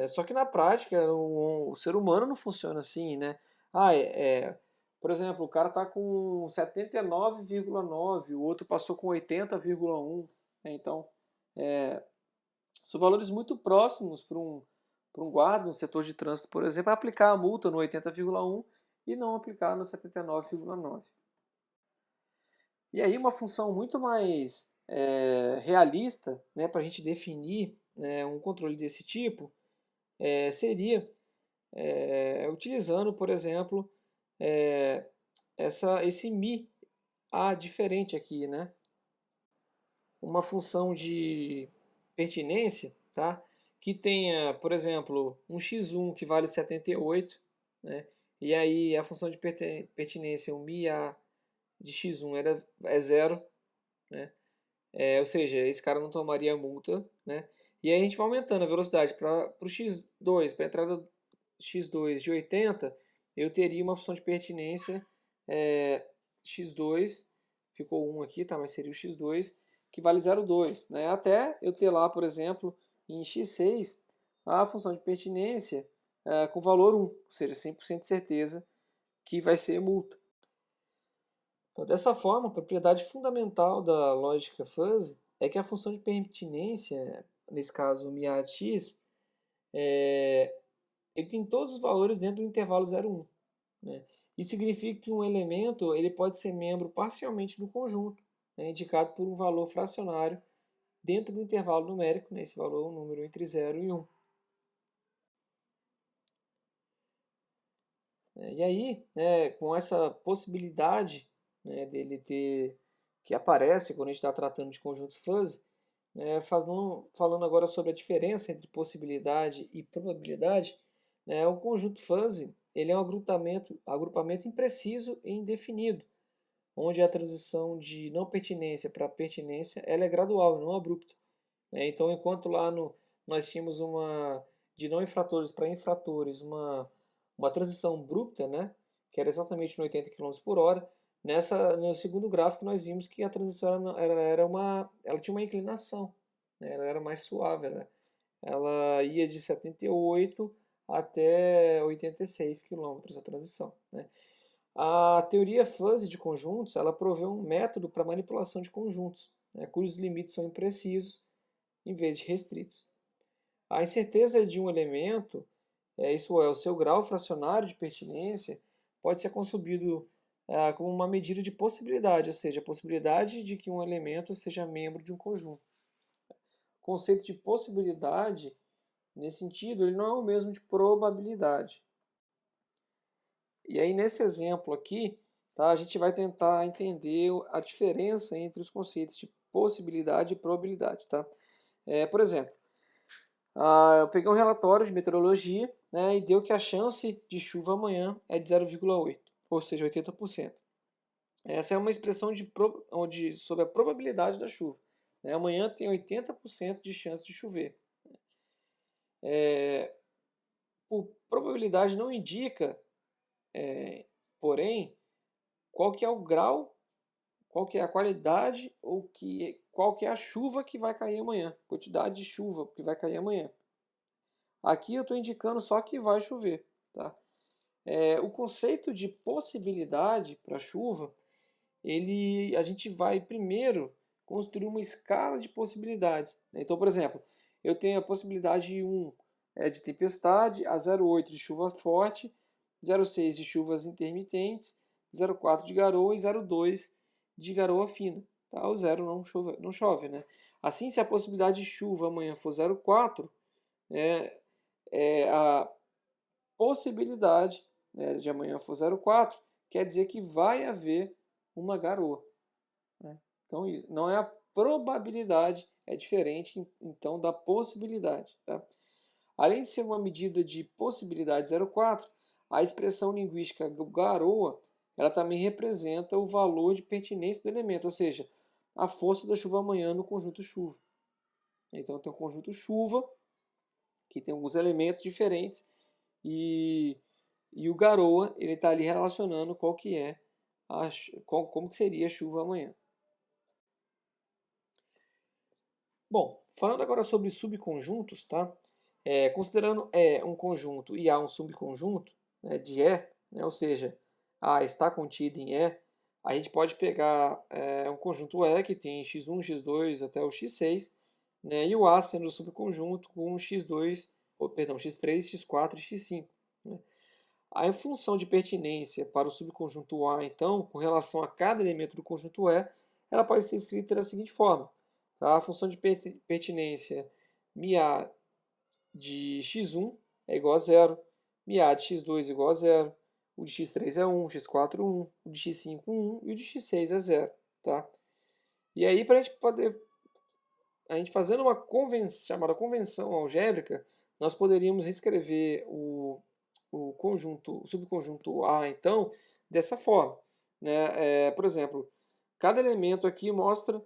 Só que na prática o ser humano não funciona assim, né? Por exemplo, o cara está com 79,9, o outro passou com 80,1. Então, são valores muito próximos para um guarda, no setor de trânsito, por exemplo, aplicar a multa no 80,1 e não aplicar no 79,9. E aí uma função muito mais realista, né, para a gente definir, né, um controle desse tipo seria utilizando, por exemplo, esse mi a diferente aqui, né? Uma função de pertinência, tá? Que tenha, por exemplo, um x1 que vale 78, né? E aí a função de pertinência, o mi a de x1 é 0, né? Ou seja, esse cara não tomaria multa, né? E aí a gente vai aumentando a velocidade para o x2, para a entrada x2 de 80, eu teria uma função de pertinência x2, ficou 1 aqui, tá? Mas seria o x2, que vale 0,2, né? Até eu ter lá, por exemplo, em x6, a função de pertinência com valor 1, ou seja, 100% de certeza que vai ser multa. Então, dessa forma, a propriedade fundamental da lógica fuzzy é que a função de pertinência, nesse caso o MIA(x), ele tem todos os valores dentro do intervalo 0, 1. Né? Isso significa que um elemento ele pode ser membro parcialmente do conjunto, né, indicado por um valor fracionário dentro do intervalo numérico, né, esse valor é um número entre 0 e 1. E aí, né, com essa possibilidade, né, dele ter, que aparece quando a gente está tratando de conjuntos fuzzy, falando agora sobre a diferença entre possibilidade e probabilidade, né, o conjunto fuzzy ele é um agrupamento impreciso e indefinido, onde a transição de não pertinência para pertinência ela é gradual, não abrupta. Então, enquanto lá nós tínhamos de não infratores para infratores, uma transição abrupta, né, que era exatamente no 80 km por hora, no segundo gráfico nós vimos que a transição ela tinha uma inclinação, né, ela era mais suave, ela ia de 78 até 86 km a transição. Né. A teoria fuzzy de conjuntos, ela provê um método para manipulação de conjuntos, né, cujos limites são imprecisos em vez de restritos. A incerteza de um elemento, isso é, o seu grau fracionário de pertinência, pode ser concebido como uma medida de possibilidade, ou seja, a possibilidade de que um elemento seja membro de um conjunto. O conceito de possibilidade, nesse sentido, ele não é o mesmo de probabilidade. E aí, nesse exemplo aqui, tá, a gente vai tentar entender a diferença entre os conceitos de possibilidade e probabilidade. Tá? Por exemplo, eu peguei um relatório de meteorologia, né, e deu que a chance de chuva amanhã é de 0,8, ou seja, 80%. Essa é uma expressão sobre a probabilidade da chuva. Né? Amanhã tem 80% de chance de chover. Por probabilidade não indica, porém, qual que é o grau, qual que é a qualidade ou qual que é a chuva que vai cair amanhã, quantidade de chuva que vai cair amanhã. Aqui eu estou indicando só que vai chover. Tá? O conceito de possibilidade para chuva, a gente vai primeiro construir uma escala de possibilidades. Né? Então, por exemplo, eu tenho a possibilidade 1 de tempestade, a 0,8 de chuva forte, 0,6 de chuvas intermitentes, 0,4 de garoa e 0,2 de garoa fina. Tá? O 0 não chove. Né? Assim, se a possibilidade de chuva amanhã for 0,4, a possibilidade, né, de amanhã for 0,4, quer dizer que vai haver uma garoa. Né? Então, não é a probabilidade, é diferente então da possibilidade. Tá? Além de ser uma medida de possibilidade 0,4, a expressão linguística garoa, ela também representa o valor de pertinência do elemento, ou seja, a força da chuva amanhã no conjunto chuva. Então tem o conjunto chuva, que tem alguns elementos diferentes, e o garoa, ele está ali relacionando qual que é como que seria a chuva amanhã. Bom, falando agora sobre subconjuntos, tá? Considerando E um conjunto e A um subconjunto, né, de E, né, ou seja, A está contido em E, a gente pode pegar um conjunto E que tem x1, x2 até o x6, né, e o A sendo o subconjunto com x2, x3, x4 e x5. Né? A função de pertinência para o subconjunto A, então, com relação a cada elemento do conjunto E, ela pode ser escrita da seguinte forma. Tá? A função de pertinência μA de x1 é igual a 0, μA de x2 é igual a 0, o de x3 é 1, x4 1, o de x5 1 e o de x6 é 0. Tá? E aí, para a gente fazendo uma chamada convenção algébrica, nós poderíamos reescrever o subconjunto A, então, dessa forma. Né? Por exemplo, cada elemento aqui mostra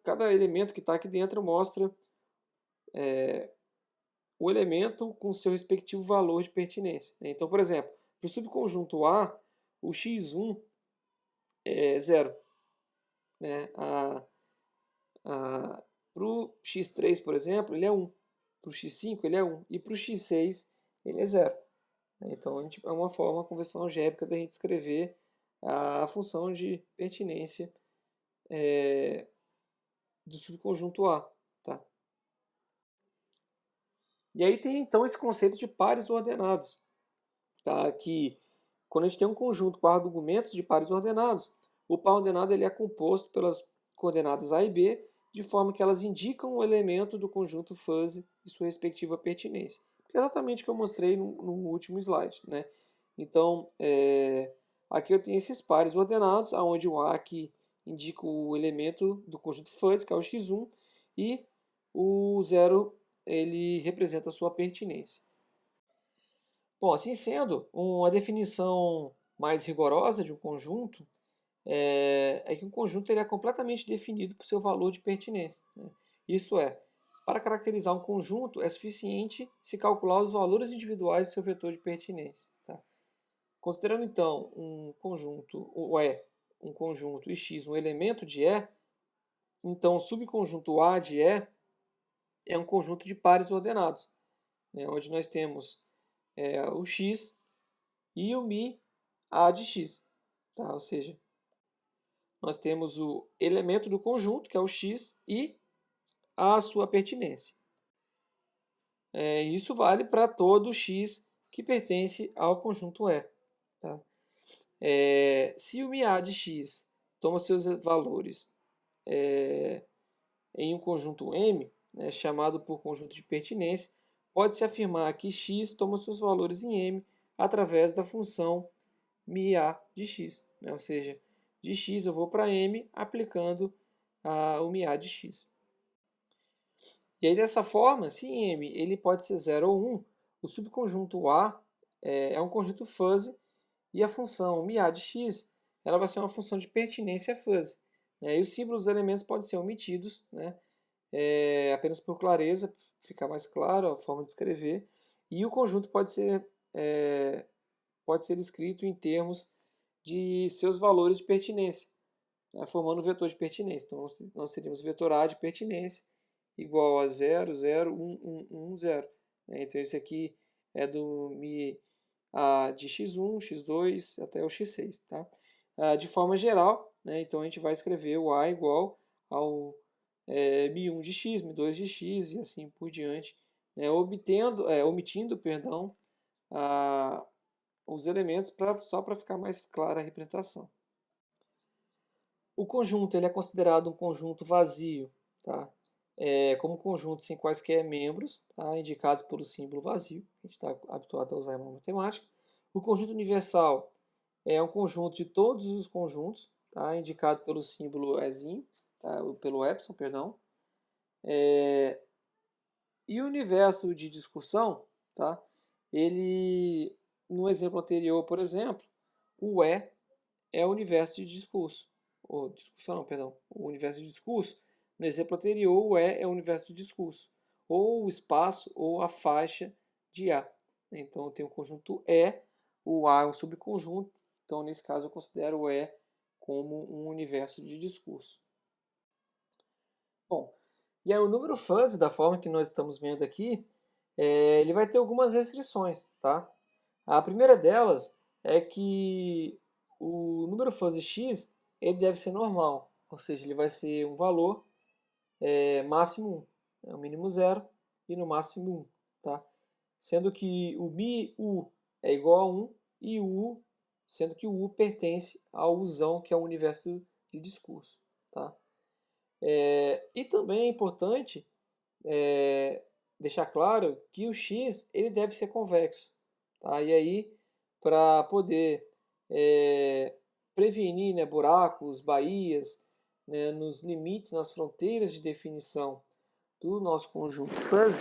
cada elemento que está aqui dentro mostra o elemento com seu respectivo valor de pertinência. Né? Então, por exemplo, para o subconjunto A, o x1 é 0. Né? Para o x3, por exemplo, ele é 1. Para o x5, ele é 1. E para o x6, ele é 0. Então, é uma convenção algébrica da gente escrever a função de pertinência do subconjunto A. Tá? E aí tem, então, esse conceito de pares ordenados. Tá? Que, quando a gente tem um conjunto com argumentos de pares ordenados, o par ordenado ele é composto pelas coordenadas A e B, de forma que elas indicam o elemento do conjunto fuzzy e sua respectiva pertinência. Exatamente o que eu mostrei no último slide. Né? Então, aqui eu tenho esses pares ordenados, onde o A aqui indica o elemento do conjunto fuzzy, que é o x1, e o 0 ele representa a sua pertinência. Bom, assim sendo, uma definição mais rigorosa de um conjunto é que um conjunto ele é completamente definido por seu valor de pertinência. Né? Isso é, para caracterizar um conjunto é suficiente se calcular os valores individuais do seu vetor de pertinência. Tá? Considerando então um conjunto, o E, um conjunto e X um elemento de E, então o subconjunto A de E é um conjunto de pares ordenados, né? Onde nós temos o X e o Mi A de x, tá? Ou seja, nós temos o elemento do conjunto, que é o x, e a sua pertinência. Isso vale para todo x que pertence ao conjunto E. Tá? Se o MA de x toma seus valores em um conjunto M, né, chamado por conjunto de pertinência, pode-se afirmar que x toma seus valores em M através da função MA de x. Né? Ou seja, de x eu vou para M aplicando o MA de x. E aí, dessa forma, se M ele pode ser 0 ou 1, o subconjunto A é um conjunto fuzzy e a função MA de x ela vai ser uma função de pertinência fuzzy. Né? E os símbolos dos elementos podem ser omitidos, né? Apenas por clareza, ficar mais claro a forma de escrever. E o conjunto pode ser escrito em termos de seus valores de pertinência, né? Formando um vetor de pertinência. Então, nós teríamos vetor A de pertinência igual a 0, 0, 1, 1, 1, 0. Então, esse aqui é do Mi A de x1, x2 até o x6. Tá? De forma geral, né, então a gente vai escrever o A igual ao Mi1 de x, Mi2 de x e assim por diante, né, omitindo perdão, os elementos só para ficar mais clara a representação. O conjunto ele é considerado um conjunto vazio, tá? Como conjunto sem quaisquer membros, tá? Indicados pelo símbolo vazio. A gente está habituado a usar em matemática. O conjunto universal é um conjunto de todos os conjuntos, tá? Indicado pelo símbolo Ezinho, tá? Pelo epsilon, perdão. E o universo de discussão, tá? Ele, no exemplo anterior, por exemplo, o E é o universo de discurso. Ou discussão, não, perdão. O universo de discurso, no exemplo anterior, o E é o universo de discurso. Ou o espaço, ou a faixa de A. Então, eu tenho o conjunto E, o A é um subconjunto. Então, nesse caso, eu considero o E como um universo de discurso. Bom, e aí o número fuzzy, da forma que nós estamos vendo aqui, ele vai ter algumas restrições, tá? A primeira delas é que o número fuzzy x ele deve ser normal, ou seja, ele vai ser um valor máximo 1, o mínimo 0 e no máximo 1, tá? Sendo que o mi u é igual a 1 e o u, sendo que o u pertence ao uzão, que é o universo de discurso, tá? E também é importante deixar claro que o x ele deve ser convexo, tá? E aí, para poder prevenir, né, buracos, baías, né, nos limites, nas fronteiras de definição do nosso conjunto fuzzy,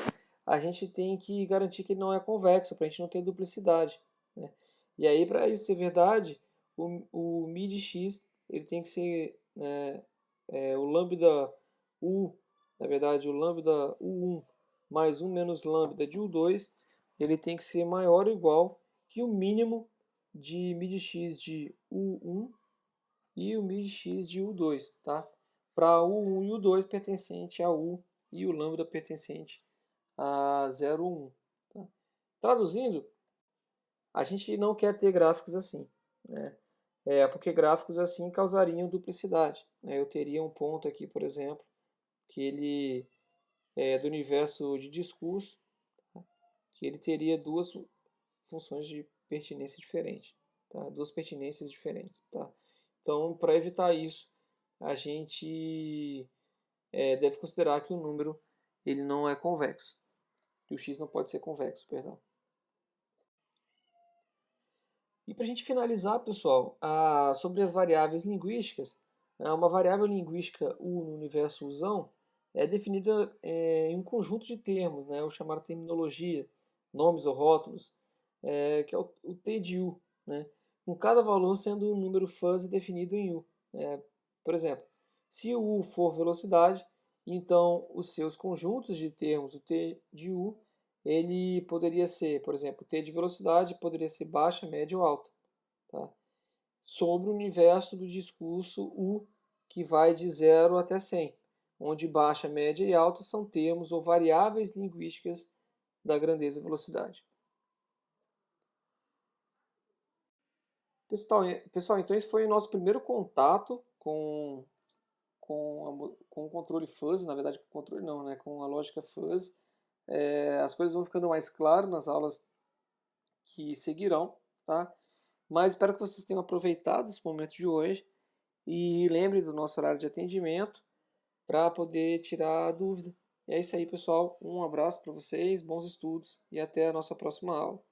a gente tem que garantir que ele não é convexo, para a gente não ter duplicidade, né? E aí, para isso ser verdade, o mi de x ele tem que ser, né, o lambda u, na verdade, o lambda u1 mais 1 menos lambda de u2, ele tem que ser maior ou igual que o mínimo de mi de x de u1 e o mi de x de u2, tá? Para u1 e u2 pertencente a u e o lambda pertencente a 0, 1. Tá? Traduzindo, a gente não quer ter gráficos assim, né? Porque gráficos assim causariam duplicidade, né? Eu teria um ponto aqui, por exemplo, que ele é do universo de discurso, tá? Que ele teria duas funções de pertinência diferentes, tá? Duas pertinências diferentes, tá? Então, para evitar isso, a gente deve considerar que o número ele não é convexo, que o x não pode ser convexo, perdão. E para a gente finalizar, pessoal, sobre as variáveis linguísticas, uma variável linguística U no universo Uzão é definida em um conjunto de termos, né, ou chamada terminologia, nomes ou rótulos, que é o T de U, né, com cada valor sendo um número fuzzy definido em U. Por exemplo, se o U for velocidade, então os seus conjuntos de termos, o T de U, ele poderia ser, por exemplo, T de velocidade poderia ser baixa, média ou alta, tá? Sobre o universo do discurso U, que vai de 0 até 100, onde baixa, média e alta são termos ou variáveis linguísticas da grandeza e velocidade. Pessoal, então esse foi o nosso primeiro contato com o controle fuzzy, na verdade com o controle não, né? Com a lógica fuzzy. As coisas vão ficando mais claras nas aulas que seguirão, tá? Mas espero que vocês tenham aproveitado esse momento de hoje e lembrem do nosso horário de atendimento para poder tirar a dúvida. E é isso aí, pessoal. Um abraço para vocês, bons estudos e até a nossa próxima aula.